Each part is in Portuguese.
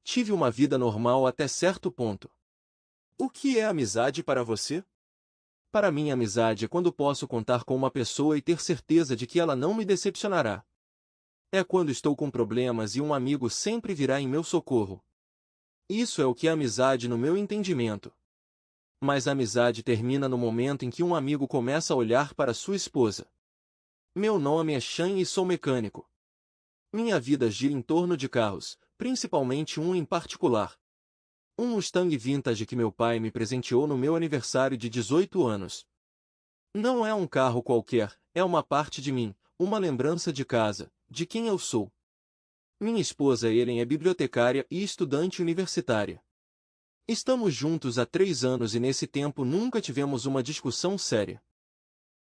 tive uma vida normal até certo ponto. O que é amizade para você? Para mim, amizade é quando posso contar com uma pessoa e ter certeza de que ela não me decepcionará. É quando estou com problemas e um amigo sempre virá em meu socorro. Isso é o que é amizade no meu entendimento. Mas a amizade termina no momento em que um amigo começa a olhar para sua esposa. Meu nome é Sean e sou mecânico. Minha vida gira em torno de carros, principalmente um em particular. Um Mustang Vintage que meu pai me presenteou no meu aniversário de 18 anos. Não é um carro qualquer, é uma parte de mim, uma lembrança de casa, de quem eu sou. Minha esposa Ellen é bibliotecária e estudante universitária. Estamos juntos há 3 anos e nesse tempo nunca tivemos uma discussão séria.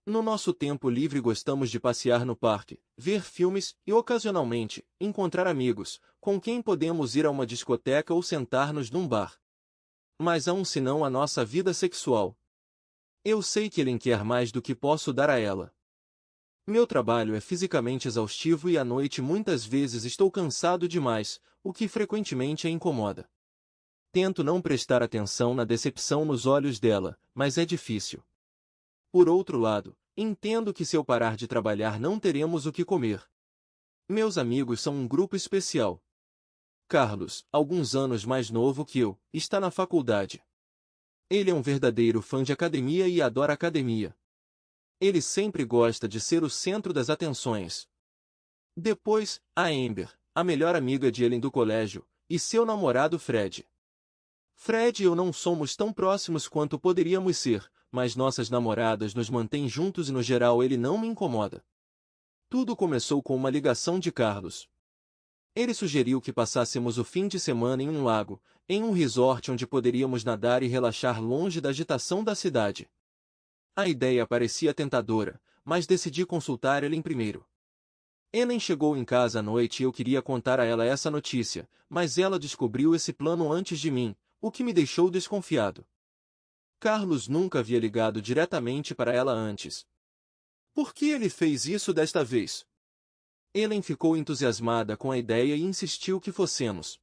No nosso tempo livre gostamos de passear no parque, ver filmes e, ocasionalmente, encontrar amigos, com quem podemos ir a uma discoteca ou sentar-nos num bar. Mas há um senão a nossa vida sexual. Eu sei que Ellen quer mais do que posso dar a ela. Meu trabalho é fisicamente exaustivo e à noite muitas vezes estou cansado demais, o que frequentemente a incomoda. Tento não prestar atenção na decepção nos olhos dela, mas é difícil. Por outro lado, entendo que se eu parar de trabalhar não teremos o que comer. Meus amigos são um grupo especial. Carlos, alguns anos mais novo que eu, está na faculdade. Ele é um verdadeiro fã de academia e adora academia. Ele sempre gosta de ser o centro das atenções. Depois, a Amber, a melhor amiga de Ellen do colégio, e seu namorado Fred. Fred e eu não somos tão próximos quanto poderíamos ser, mas nossas namoradas nos mantêm juntos e no geral ele não me incomoda. Tudo começou com uma ligação de Carlos. Ele sugeriu que passássemos o fim de semana em um lago, em um resort onde poderíamos nadar e relaxar longe da agitação da cidade. A ideia parecia tentadora, mas decidi consultar Ellen primeiro. Ellen chegou em casa à noite e eu queria contar a ela essa notícia, mas ela descobriu esse plano antes de mim, o que me deixou desconfiado. Carlos nunca havia ligado diretamente para ela antes. Por que ele fez isso desta vez? Ellen ficou entusiasmada com a ideia e insistiu que fossemos.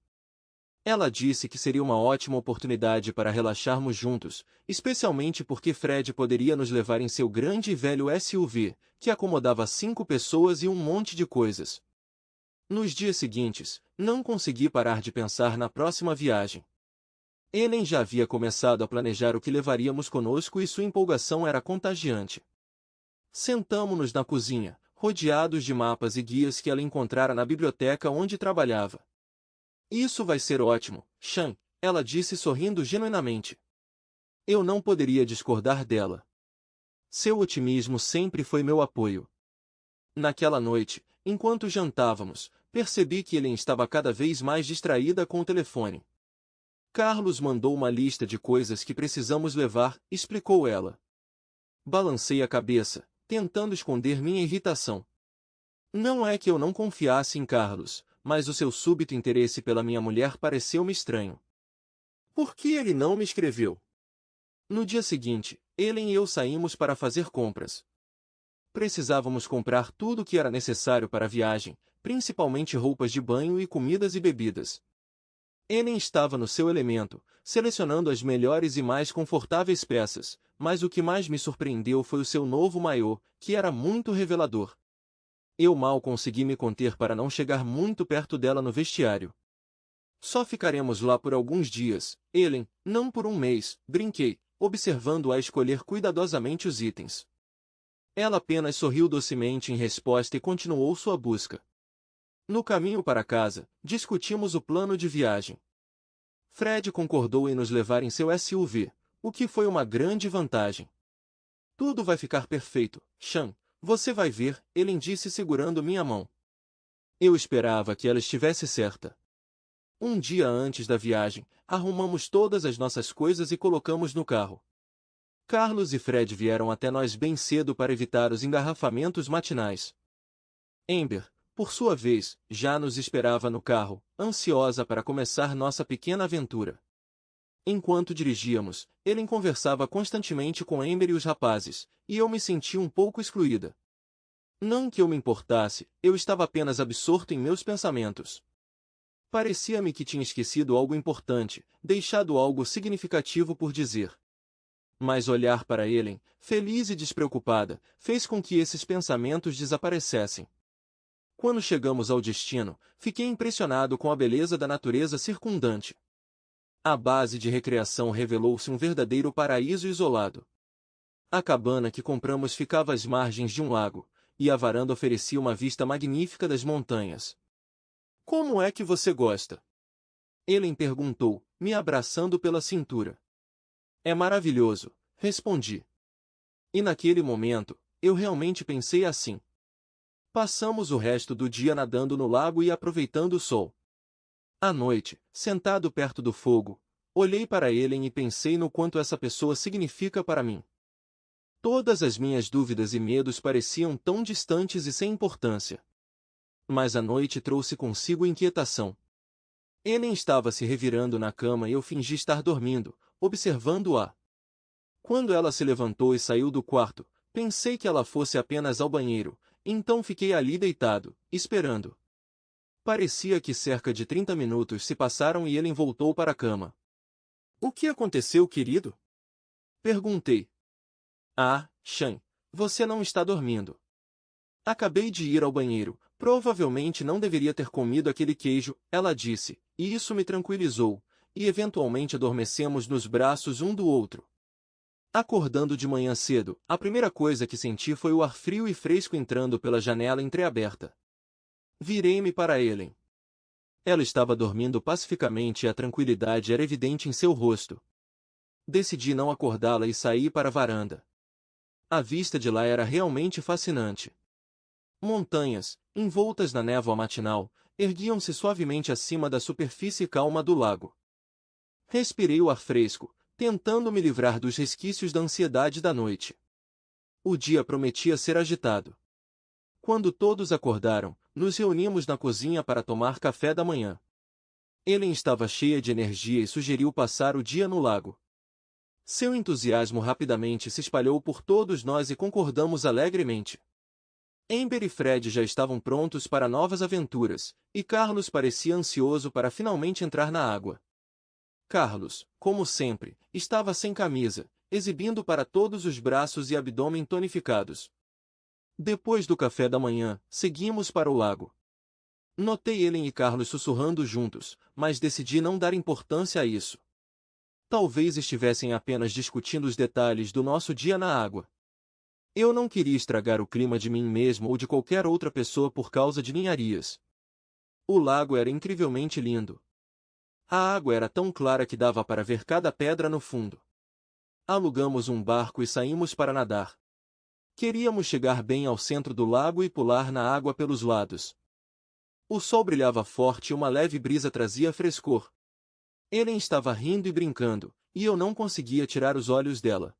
Ela disse que seria uma ótima oportunidade para relaxarmos juntos, especialmente porque Fred poderia nos levar em seu grande e velho SUV, que acomodava 5 pessoas e um monte de coisas. Nos dias seguintes, não consegui parar de pensar na próxima viagem. Ellen já havia começado a planejar o que levaríamos conosco e sua empolgação era contagiante. Sentamo-nos na cozinha, rodeados de mapas e guias que ela encontrara na biblioteca onde trabalhava. Isso vai ser ótimo, Sean, ela disse sorrindo genuinamente. Eu não poderia discordar dela. Seu otimismo sempre foi meu apoio. Naquela noite, enquanto jantávamos, percebi que Ellen estava cada vez mais distraída com o telefone. Carlos mandou uma lista de coisas que precisamos levar, explicou ela. Balancei a cabeça, tentando esconder minha irritação. Não é que eu não confiasse em Carlos, mas o seu súbito interesse pela minha mulher pareceu-me estranho. Por que ele não me escreveu? No dia seguinte, Ellen e eu saímos para fazer compras. Precisávamos comprar tudo o que era necessário para a viagem, principalmente roupas de banho e comidas e bebidas. Ellen estava no seu elemento, selecionando as melhores e mais confortáveis peças, mas o que mais me surpreendeu foi o seu novo maiô, que era muito revelador. Eu mal consegui me conter para não chegar muito perto dela no vestiário. Só ficaremos lá por alguns dias, Ellen, não por um mês, brinquei, observando-a escolher cuidadosamente os itens. Ela apenas sorriu docemente em resposta e continuou sua busca. No caminho para casa, discutimos o plano de viagem. Fred concordou em nos levar em seu SUV, o que foi uma grande vantagem. Tudo vai ficar perfeito, Sean, você vai ver, Ellen disse segurando minha mão. Eu esperava que ela estivesse certa. Um dia antes da viagem, arrumamos todas as nossas coisas e colocamos no carro. Carlos e Fred vieram até nós bem cedo para evitar os engarrafamentos matinais. Amber, por sua vez, já nos esperava no carro, ansiosa para começar nossa pequena aventura. Enquanto dirigíamos, Ellen conversava constantemente com Amber e os rapazes, e eu me senti um pouco excluída. Não que eu me importasse, eu estava apenas absorto em meus pensamentos. Parecia-me que tinha esquecido algo importante, deixado algo significativo por dizer. Mas olhar para Ellen, feliz e despreocupada, fez com que esses pensamentos desaparecessem. Quando chegamos ao destino, fiquei impressionado com a beleza da natureza circundante. A base de recreação revelou-se um verdadeiro paraíso isolado. A cabana que compramos ficava às margens de um lago, e a varanda oferecia uma vista magnífica das montanhas. Como é que você gosta? Ellen perguntou, me abraçando pela cintura. É maravilhoso, respondi. E naquele momento, eu realmente pensei assim. Passamos o resto do dia nadando no lago e aproveitando o sol. À noite, sentado perto do fogo, olhei para Ellen e pensei no quanto essa pessoa significa para mim. Todas as minhas dúvidas e medos pareciam tão distantes e sem importância. Mas a noite trouxe consigo inquietação. Ellen estava se revirando na cama e eu fingi estar dormindo, observando-a. Quando ela se levantou e saiu do quarto, pensei que ela fosse apenas ao banheiro, então fiquei ali deitado, esperando. Parecia que cerca de 30 minutos se passaram e Ellen voltou para a cama. O que aconteceu, querido? Perguntei. Ah, Sean, você não está dormindo. Acabei de ir ao banheiro, provavelmente não deveria ter comido aquele queijo, ela disse, e isso me tranquilizou, e eventualmente adormecemos nos braços um do outro. Acordando de manhã cedo, a primeira coisa que senti foi o ar frio e fresco entrando pela janela entreaberta. Virei-me para Ellen. Ela estava dormindo pacificamente e a tranquilidade era evidente em seu rosto. Decidi não acordá-la e saí para a varanda. A vista de lá era realmente fascinante. Montanhas, envoltas na névoa matinal, erguiam-se suavemente acima da superfície calma do lago. Respirei o ar fresco, tentando me livrar dos resquícios da ansiedade da noite. O dia prometia ser agitado. Quando todos acordaram, nos reunimos na cozinha para tomar café da manhã. Ellen estava cheia de energia e sugeriu passar o dia no lago. Seu entusiasmo rapidamente se espalhou por todos nós e concordamos alegremente. Amber e Fred já estavam prontos para novas aventuras, e Carlos parecia ansioso para finalmente entrar na água. Carlos, como sempre, estava sem camisa, exibindo para todos os braços e abdômen tonificados. Depois do café da manhã, seguimos para o lago. Notei Ellen e Carlos sussurrando juntos, mas decidi não dar importância a isso. Talvez estivessem apenas discutindo os detalhes do nosso dia na água. Eu não queria estragar o clima de mim mesmo ou de qualquer outra pessoa por causa de ninharias. O lago era incrivelmente lindo. A água era tão clara que dava para ver cada pedra no fundo. Alugamos um barco e saímos para nadar. Queríamos chegar bem ao centro do lago e pular na água pelos lados. O sol brilhava forte e uma leve brisa trazia frescor. Ellen estava rindo e brincando, e eu não conseguia tirar os olhos dela.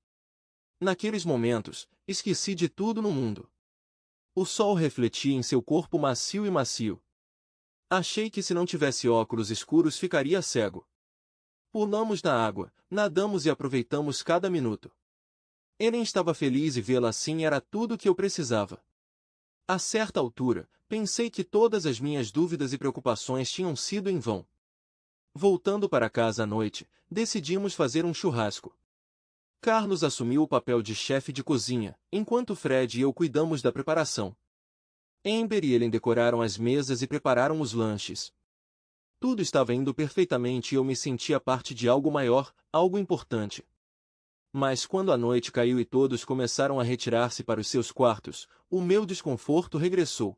Naqueles momentos, esqueci de tudo no mundo. O sol refletia em seu corpo macio e macio. Achei que se não tivesse óculos escuros ficaria cego. Pulamos na água, nadamos e aproveitamos cada minuto. Ellen estava feliz e vê-la assim era tudo o que eu precisava. A certa altura, pensei que todas as minhas dúvidas e preocupações tinham sido em vão. Voltando para casa à noite, decidimos fazer um churrasco. Carlos assumiu o papel de chefe de cozinha, enquanto Fred e eu cuidamos da preparação. Amber e Ellen decoraram as mesas e prepararam os lanches. Tudo estava indo perfeitamente e eu me sentia parte de algo maior, algo importante. Mas quando a noite caiu e todos começaram a retirar-se para os seus quartos, o meu desconforto regressou.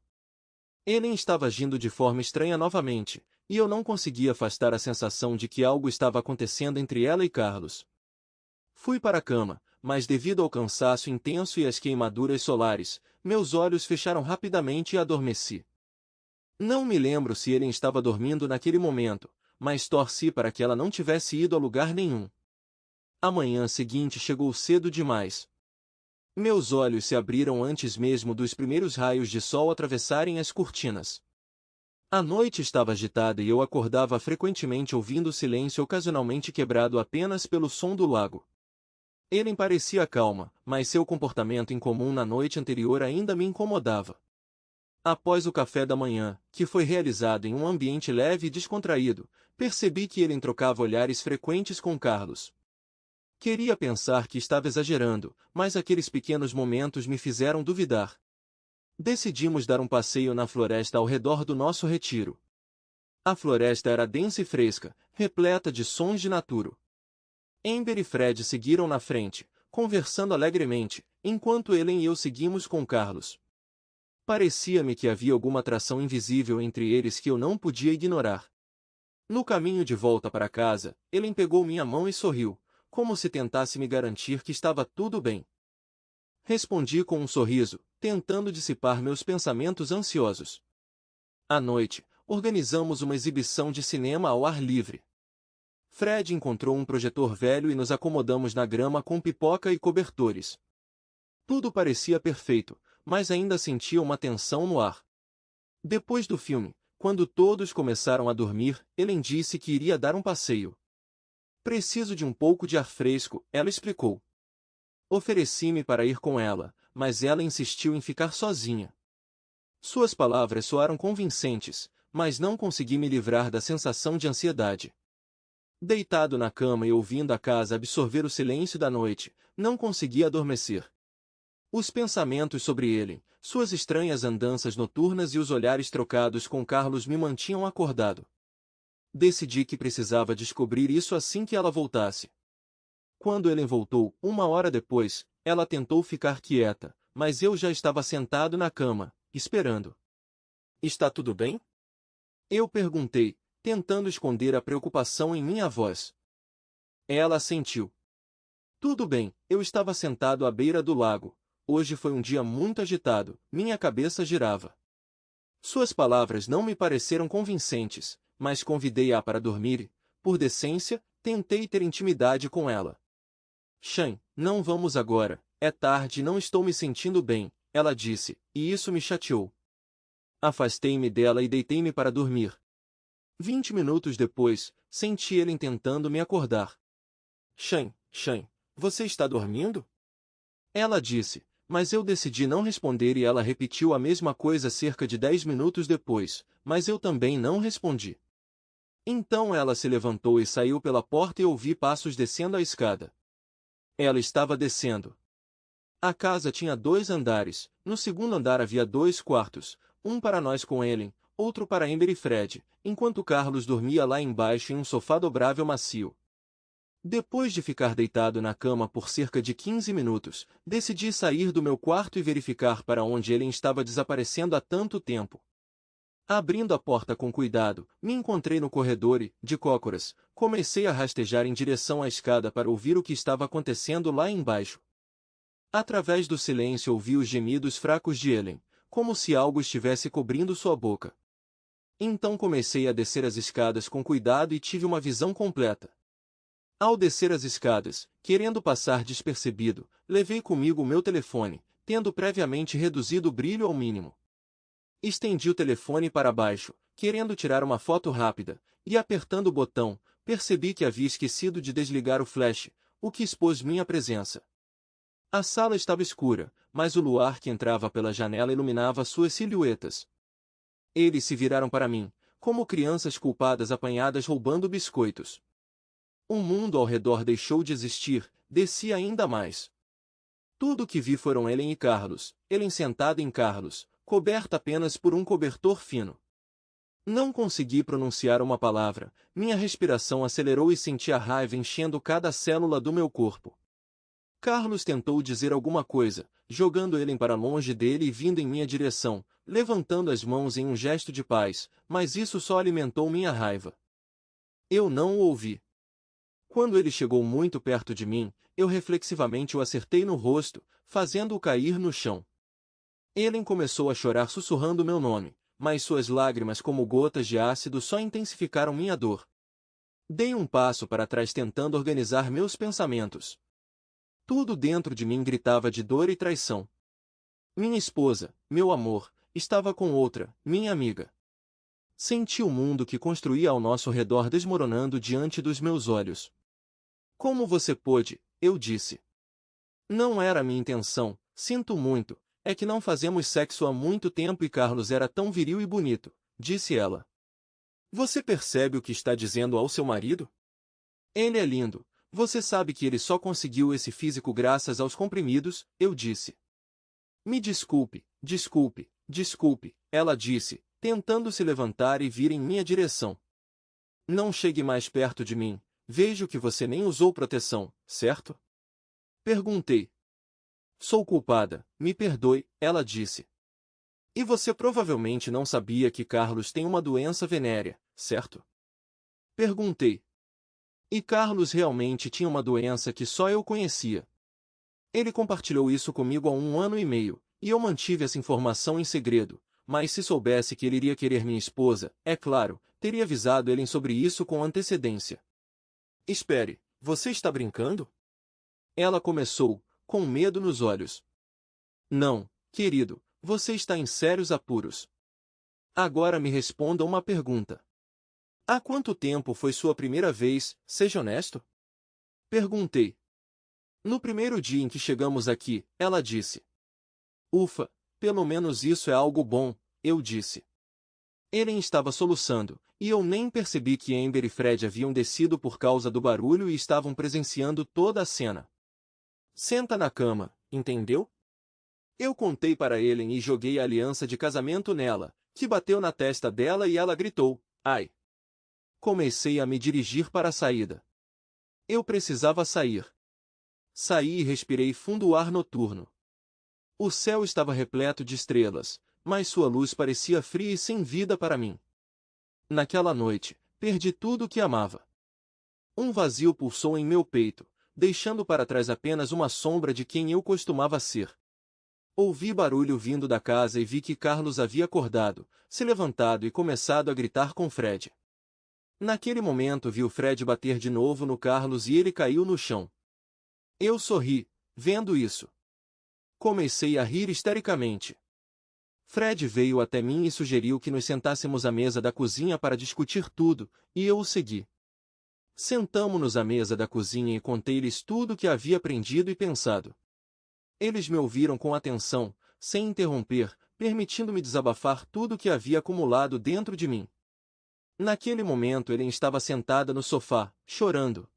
Ellen estava agindo de forma estranha novamente, e eu não conseguia afastar a sensação de que algo estava acontecendo entre ela e Carlos. Fui para a cama, mas devido ao cansaço intenso e às queimaduras solares, meus olhos fecharam rapidamente e adormeci. Não me lembro se Ellen estava dormindo naquele momento, mas torci para que ela não tivesse ido a lugar nenhum. A manhã seguinte chegou cedo demais. Meus olhos se abriram antes mesmo dos primeiros raios de sol atravessarem as cortinas. A noite estava agitada e eu acordava frequentemente ouvindo o silêncio ocasionalmente quebrado apenas pelo som do lago. Ellen parecia calma, mas seu comportamento incomum na noite anterior ainda me incomodava. Após o café da manhã, que foi realizado em um ambiente leve e descontraído, percebi que ele trocava olhares frequentes com Carlos. Queria pensar que estava exagerando, mas aqueles pequenos momentos me fizeram duvidar. Decidimos dar um passeio na floresta ao redor do nosso retiro. A floresta era densa e fresca, repleta de sons de naturo. Amber e Fred seguiram na frente, conversando alegremente, enquanto Ellen e eu seguimos com Carlos. Parecia-me que havia alguma atração invisível entre eles que eu não podia ignorar. No caminho de volta para casa, Ellen pegou minha mão e sorriu, como se tentasse me garantir que estava tudo bem. Respondi com um sorriso, tentando dissipar meus pensamentos ansiosos. À noite, organizamos uma exibição de cinema ao ar livre. Fred encontrou um projetor velho e nos acomodamos na grama com pipoca e cobertores. Tudo parecia perfeito, mas ainda sentia uma tensão no ar. Depois do filme, quando todos começaram a dormir, Ellen disse que iria dar um passeio. Preciso de um pouco de ar fresco, ela explicou. Ofereci-me para ir com ela, mas ela insistiu em ficar sozinha. Suas palavras soaram convincentes, mas não consegui me livrar da sensação de ansiedade. Deitado na cama e ouvindo a casa absorver o silêncio da noite, não conseguia adormecer. Os pensamentos sobre ele, suas estranhas andanças noturnas e os olhares trocados com Carlos me mantinham acordado. Decidi que precisava descobrir isso assim que ela voltasse. Quando Ellen voltou, 1 hora depois, ela tentou ficar quieta, mas eu já estava sentado na cama, esperando. Está tudo bem? Eu perguntei, tentando esconder a preocupação em minha voz. Ela assentiu. Tudo bem, eu estava sentado à beira do lago. Hoje foi um dia muito agitado, minha cabeça girava. Suas palavras não me pareceram convincentes, mas convidei-a para dormir e, por decência, tentei ter intimidade com ela. Shane, não vamos agora, é tarde e não estou me sentindo bem, ela disse, e isso me chateou. Afastei-me dela e deitei-me para dormir. 20 minutos depois, senti ele tentando me acordar. Shane, você está dormindo? Ela disse, mas eu decidi não responder e ela repetiu a mesma coisa cerca de 10 minutos depois, mas eu também não respondi. Então ela se levantou e saiu pela porta e ouvi passos descendo a escada. Ela estava descendo. A casa tinha 2 andares, no segundo andar havia 2 quartos, um para nós com Ellen, outro para Amber e Fred, enquanto Carlos dormia lá embaixo em um sofá dobrável macio. Depois de ficar deitado na cama por cerca de 15 minutos, decidi sair do meu quarto e verificar para onde Ellen estava desaparecendo há tanto tempo. Abrindo a porta com cuidado, me encontrei no corredor e, de cócoras, comecei a rastejar em direção à escada para ouvir o que estava acontecendo lá embaixo. Através do silêncio ouvi os gemidos fracos de Ellen, como se algo estivesse cobrindo sua boca. Então comecei a descer as escadas com cuidado e tive uma visão completa. Ao descer as escadas, querendo passar despercebido, levei comigo o meu telefone, tendo previamente reduzido o brilho ao mínimo. Estendi o telefone para baixo, querendo tirar uma foto rápida, e apertando o botão, percebi que havia esquecido de desligar o flash, o que expôs minha presença. A sala estava escura, mas o luar que entrava pela janela iluminava suas silhuetas. Eles se viraram para mim, como crianças culpadas apanhadas roubando biscoitos. O mundo ao redor deixou de existir, desci ainda mais. Tudo o que vi foram Ellen e Carlos, Ellen sentada em Carlos, coberta apenas por um cobertor fino. Não consegui pronunciar uma palavra, minha respiração acelerou e senti a raiva enchendo cada célula do meu corpo. Carlos tentou dizer alguma coisa, jogando Ellen para longe dele e vindo em minha direção, levantando as mãos em um gesto de paz, mas isso só alimentou minha raiva. Eu não o ouvi. Quando ele chegou muito perto de mim, eu reflexivamente o acertei no rosto, fazendo-o cair no chão. Ellen começou a chorar sussurrando meu nome, mas suas lágrimas como gotas de ácido só intensificaram minha dor. Dei um passo para trás tentando organizar meus pensamentos. Tudo dentro de mim gritava de dor e traição. Minha esposa, meu amor, estava com outra, minha amiga. Senti o mundo que construía ao nosso redor desmoronando diante dos meus olhos. Como você pôde? Eu disse. Não era minha intenção, sinto muito, É que não fazemos sexo há muito tempo e Carlos era tão viril e bonito, disse ela. Você percebe o que está dizendo ao seu marido? Ele é lindo. Você sabe que ele só conseguiu esse físico graças aos comprimidos, eu disse. Me desculpe, desculpe, desculpe, ela disse, tentando se levantar e vir em minha direção. Não chegue mais perto de mim, vejo que você nem usou proteção, certo? Perguntei. Sou culpada, me perdoe, ela disse. E você provavelmente não sabia que Carlos tem uma doença venérea, certo? Perguntei. E Carlos realmente tinha uma doença que só eu conhecia. Ele compartilhou isso comigo há 1 ano e meio, e eu mantive essa informação em segredo, mas se soubesse que ele iria querer minha esposa, é claro, teria avisado ele sobre isso com antecedência. Espere, você está brincando? Ela começou, com medo nos olhos. Não, querido, você está em sérios apuros. Agora me responda uma pergunta. Há quanto tempo foi sua primeira vez, seja honesto? Perguntei. No primeiro dia em que chegamos aqui, ela disse. Ufa, pelo menos isso é algo bom, eu disse. Ellen estava soluçando, e eu nem percebi que Amber e Fred haviam descido por causa do barulho e estavam presenciando toda a cena. Senta na cama, entendeu? Eu contei para Ellen e joguei a aliança de casamento nela, que bateu na testa dela e ela gritou, ai! Comecei a me dirigir para a saída. Eu precisava sair. Saí e respirei fundo o ar noturno. O céu estava repleto de estrelas, mas sua luz parecia fria e sem vida para mim. Naquela noite, perdi tudo o que amava. Um vazio pulsou em meu peito, deixando para trás apenas uma sombra de quem eu costumava ser. Ouvi barulho vindo da casa e vi que Carlos havia acordado, se levantado e começado a gritar com Fred. Naquele momento vi o Fred bater de novo no Carlos e ele caiu no chão. Eu sorri, vendo isso. Comecei a rir histericamente. Fred veio até mim e sugeriu que nos sentássemos à mesa da cozinha para discutir tudo, e eu o segui. Sentamo-nos à mesa da cozinha e contei-lhes tudo o que havia aprendido e pensado. Eles me ouviram com atenção, sem interromper, permitindo-me desabafar tudo o que havia acumulado dentro de mim. Naquele momento Ellen estava sentada no sofá, chorando.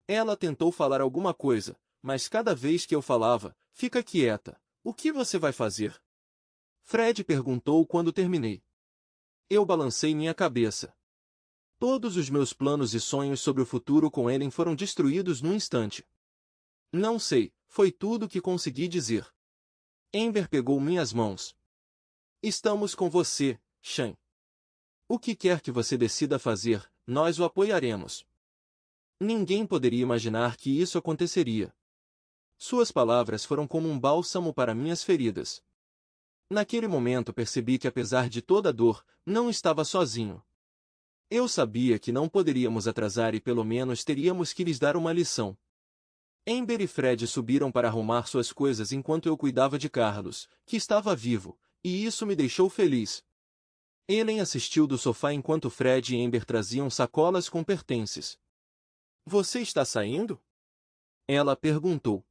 Ela tentou falar alguma coisa, mas cada vez que eu falava, fica quieta, o que você vai fazer? Fred perguntou quando terminei. Eu balancei minha cabeça. Todos os meus planos e sonhos sobre o futuro com Ellen foram destruídos num instante. Não sei, foi tudo o que consegui dizer. Amber pegou minhas mãos. Estamos com você, Sean. O que quer que você decida fazer, nós o apoiaremos. Ninguém poderia imaginar que isso aconteceria. Suas palavras foram como um bálsamo para minhas feridas. Naquele momento percebi que apesar de toda a dor, não estava sozinho. Eu sabia que não poderíamos atrasar e pelo menos teríamos que lhes dar uma lição. Amber e Fred subiram para arrumar suas coisas enquanto eu cuidava de Carlos, que estava vivo, e isso me deixou feliz. Ellen assistiu do sofá enquanto Fred e Amber traziam sacolas com pertences. Você está saindo? Ela perguntou.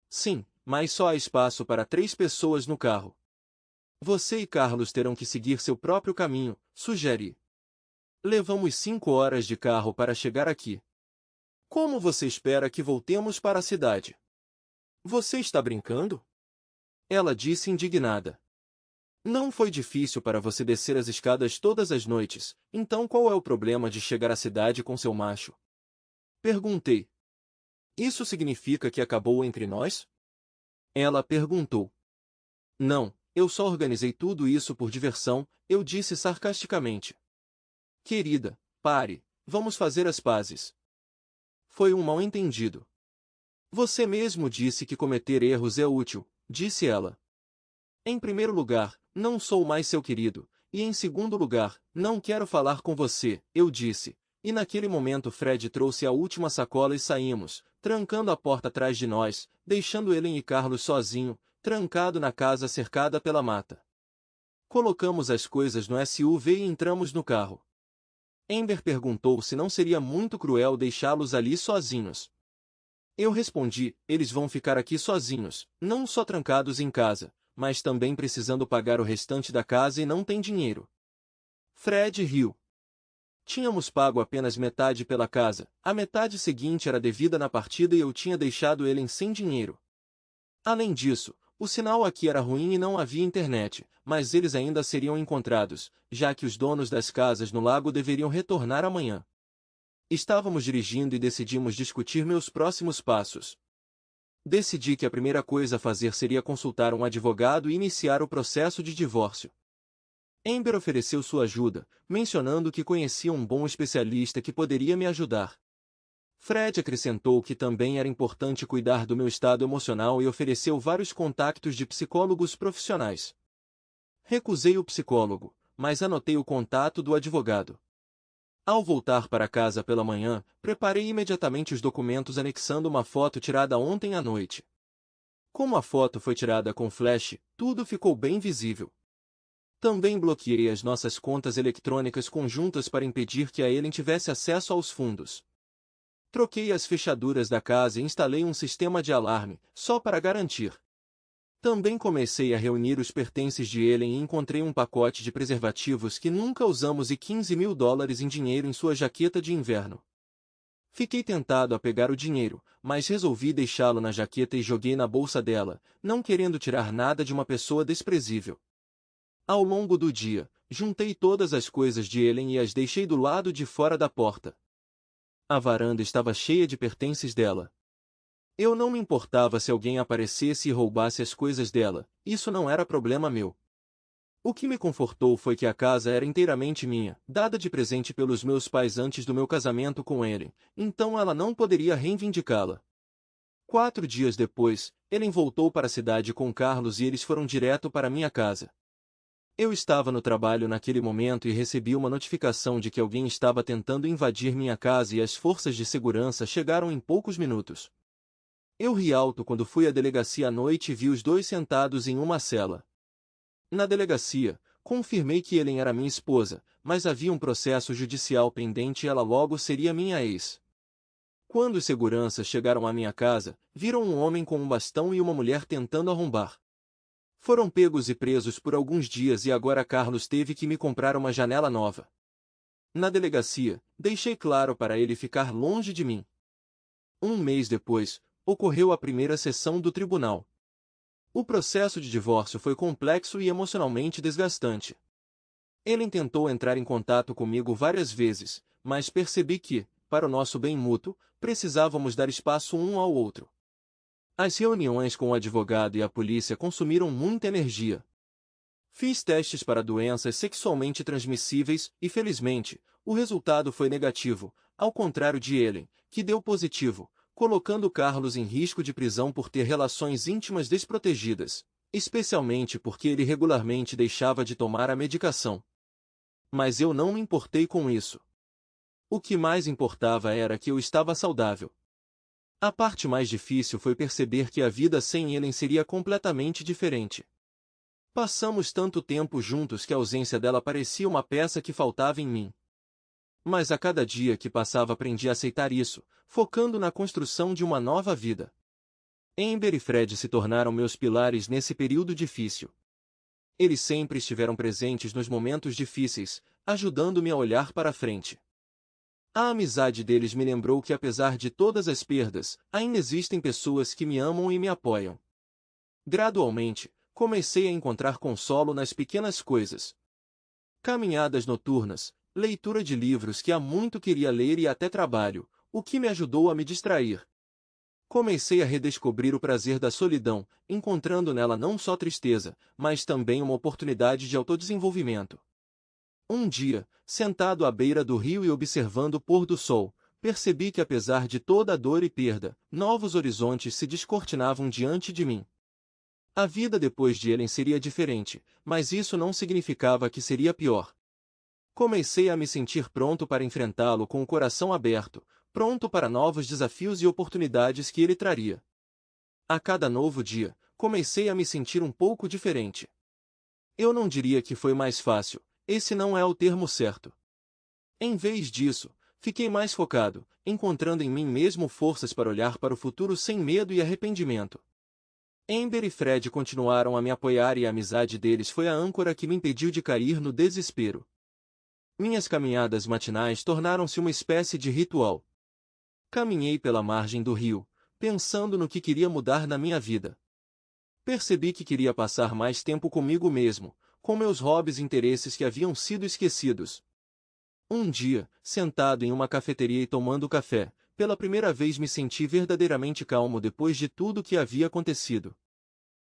Sim, mas só há espaço para 3 pessoas no carro. Você e Carlos terão que seguir seu próprio caminho, sugeri. Levamos 5 horas de carro para chegar aqui. Como você espera que voltemos para a cidade? Você está brincando? Ela disse indignada. Não foi difícil para você descer as escadas todas as noites, então qual é o problema de chegar à cidade com seu macho? Perguntei. Isso significa que acabou entre nós? Ela perguntou. Não, eu só organizei tudo isso por diversão, eu disse sarcasticamente. Querida, pare, vamos fazer as pazes. Foi um mal-entendido. Você mesmo disse que cometer erros é útil, disse ela. Em primeiro lugar, não sou mais seu querido, e em segundo lugar, não quero falar com você, eu disse, e naquele momento Fred trouxe a última sacola e saímos, trancando a porta atrás de nós, deixando Ellen e Carlos sozinho, trancado na casa cercada pela mata. Colocamos as coisas no SUV e entramos no carro. Amber perguntou se não seria muito cruel deixá-los ali sozinhos. Eu respondi, eles vão ficar aqui sozinhos, não só trancados em casa, mas também precisando pagar o restante da casa e não tem dinheiro. Fred riu. Tínhamos pago apenas metade pela casa, a metade seguinte era devida na partida e eu tinha deixado Ellen sem dinheiro. Além disso, o sinal aqui era ruim e não havia internet, mas eles ainda seriam encontrados, já que os donos das casas no lago deveriam retornar amanhã. Estávamos dirigindo e decidimos discutir meus próximos passos. Decidi que a primeira coisa a fazer seria consultar um advogado e iniciar o processo de divórcio. Amber ofereceu sua ajuda, mencionando que conhecia um bom especialista que poderia me ajudar. Fred acrescentou que também era importante cuidar do meu estado emocional e ofereceu vários contactos de psicólogos profissionais. Recusei o psicólogo, mas anotei o contato do advogado. Ao voltar para casa pela manhã, preparei imediatamente os documentos anexando uma foto tirada ontem à noite. Como a foto foi tirada com flash, tudo ficou bem visível. Também bloqueei as nossas contas eletrônicas conjuntas para impedir que a Ellen tivesse acesso aos fundos. Troquei as fechaduras da casa e instalei um sistema de alarme, só para garantir. Também comecei a reunir os pertences de Ellen e encontrei um pacote de preservativos que nunca usamos e $15.000 em dinheiro em sua jaqueta de inverno. Fiquei tentado a pegar o dinheiro, mas resolvi deixá-lo na jaqueta e joguei na bolsa dela, não querendo tirar nada de uma pessoa desprezível. Ao longo do dia, juntei todas as coisas de Ellen e as deixei do lado de fora da porta. A varanda estava cheia de pertences dela. Eu não me importava se alguém aparecesse e roubasse as coisas dela, isso não era problema meu. O que me confortou foi que a casa era inteiramente minha, dada de presente pelos meus pais antes do meu casamento com Ellen, então ela não poderia reivindicá-la. 4 dias depois, Ellen voltou para a cidade com Carlos e eles foram direto para minha casa. Eu estava no trabalho naquele momento e recebi uma notificação de que alguém estava tentando invadir minha casa e as forças de segurança chegaram em poucos minutos. Eu ri alto quando fui à delegacia à noite e vi os dois sentados em uma cela. Na delegacia, confirmei que Ellen era minha esposa, mas havia um processo judicial pendente e ela logo seria minha ex. Quando os seguranças chegaram à minha casa, viram um homem com um bastão e uma mulher tentando arrombar. Foram pegos e presos por alguns dias e agora Carlos teve que me comprar uma janela nova. Na delegacia, deixei claro para ele ficar longe de mim. Um mês depois, ocorreu a primeira sessão do tribunal. O processo de divórcio foi complexo e emocionalmente desgastante. Ele tentou entrar em contato comigo várias vezes, mas percebi que, para o nosso bem mútuo, precisávamos dar espaço um ao outro. As reuniões com o advogado e a polícia consumiram muita energia. Fiz testes para doenças sexualmente transmissíveis e, felizmente, o resultado foi negativo, ao contrário de Ellen, que deu positivo, colocando Carlos em risco de prisão por ter relações íntimas desprotegidas, especialmente porque ele regularmente deixava de tomar a medicação. Mas eu não me importei com isso. O que mais importava era que eu estava saudável. A parte mais difícil foi perceber que a vida sem Ellen seria completamente diferente. Passamos tanto tempo juntos que a ausência dela parecia uma peça que faltava em mim. Mas a cada dia que passava aprendi a aceitar isso, focando na construção de uma nova vida. Amber e Fred se tornaram meus pilares nesse período difícil. Eles sempre estiveram presentes nos momentos difíceis, ajudando-me a olhar para frente. A amizade deles me lembrou que apesar de todas as perdas, ainda existem pessoas que me amam e me apoiam. Gradualmente, comecei a encontrar consolo nas pequenas coisas. Caminhadas noturnas, leitura de livros que há muito queria ler e até trabalho, o que me ajudou a me distrair. Comecei a redescobrir o prazer da solidão, encontrando nela não só tristeza, mas também uma oportunidade de autodesenvolvimento. Um dia, sentado à beira do rio e observando o pôr do sol, percebi que apesar de toda a dor e perda, novos horizontes se descortinavam diante de mim. A vida depois de Ellen seria diferente, mas isso não significava que seria pior. Comecei a me sentir pronto para enfrentá-lo com o coração aberto, pronto para novos desafios e oportunidades que ele traria. A cada novo dia, comecei a me sentir um pouco diferente. Eu não diria que foi mais fácil, esse não é o termo certo. Em vez disso, fiquei mais focado, encontrando em mim mesmo forças para olhar para o futuro sem medo e arrependimento. Amber e Fred continuaram a me apoiar e a amizade deles foi a âncora que me impediu de cair no desespero. Minhas caminhadas matinais tornaram-se uma espécie de ritual. Caminhei pela margem do rio, pensando no que queria mudar na minha vida. Percebi que queria passar mais tempo comigo mesmo, com meus hobbies e interesses que haviam sido esquecidos. Um dia, sentado em uma cafeteria e tomando café, pela primeira vez me senti verdadeiramente calmo depois de tudo que havia acontecido.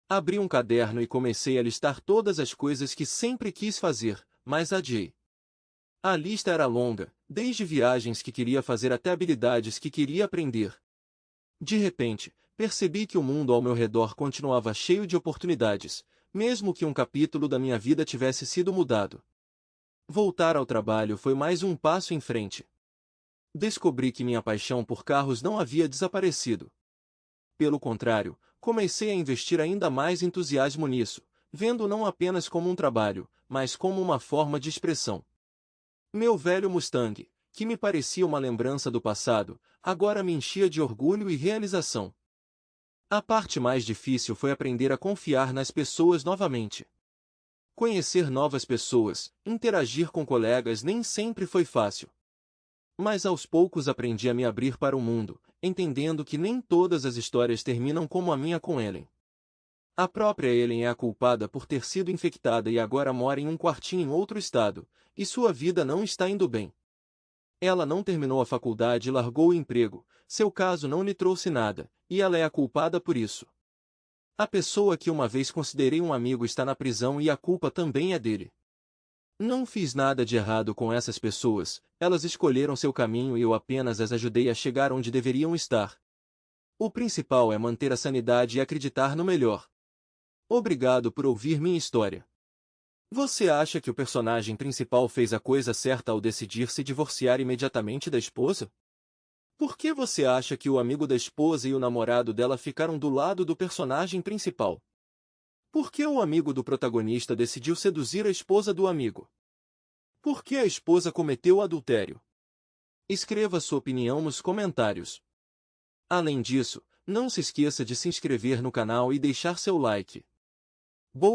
Abri um caderno e comecei a listar todas as coisas que sempre quis fazer, mas adiei. A lista era longa, desde viagens que queria fazer até habilidades que queria aprender. De repente, percebi que o mundo ao meu redor continuava cheio de oportunidades, mesmo que um capítulo da minha vida tivesse sido mudado. Voltar ao trabalho foi mais um passo em frente. Descobri que minha paixão por carros não havia desaparecido. Pelo contrário, comecei a investir ainda mais entusiasmo nisso, vendo não apenas como um trabalho, mas como uma forma de expressão. Meu velho Mustang, que me parecia uma lembrança do passado, agora me enchia de orgulho e realização. A parte mais difícil foi aprender a confiar nas pessoas novamente. Conhecer novas pessoas, interagir com colegas nem sempre foi fácil. Mas aos poucos aprendi a me abrir para o mundo, entendendo que nem todas as histórias terminam como a minha com Ellen. A própria Ellen é a culpada por ter sido infectada e agora mora em um quartinho em outro estado, e sua vida não está indo bem. Ela não terminou a faculdade e largou o emprego, seu caso não lhe trouxe nada, e ela é a culpada por isso. A pessoa que uma vez considerei um amigo está na prisão e a culpa também é dele. Não fiz nada de errado com essas pessoas, elas escolheram seu caminho e eu apenas as ajudei a chegar onde deveriam estar. O principal é manter a sanidade e acreditar no melhor. Obrigado por ouvir minha história. Você acha que o personagem principal fez a coisa certa ao decidir se divorciar imediatamente da esposa? Por que você acha que o amigo da esposa e o namorado dela ficaram do lado do personagem principal? Por que o amigo do protagonista decidiu seduzir a esposa do amigo? Por que a esposa cometeu adultério? Escreva sua opinião nos comentários. Além disso, não se esqueça de se inscrever no canal e deixar seu like. Boa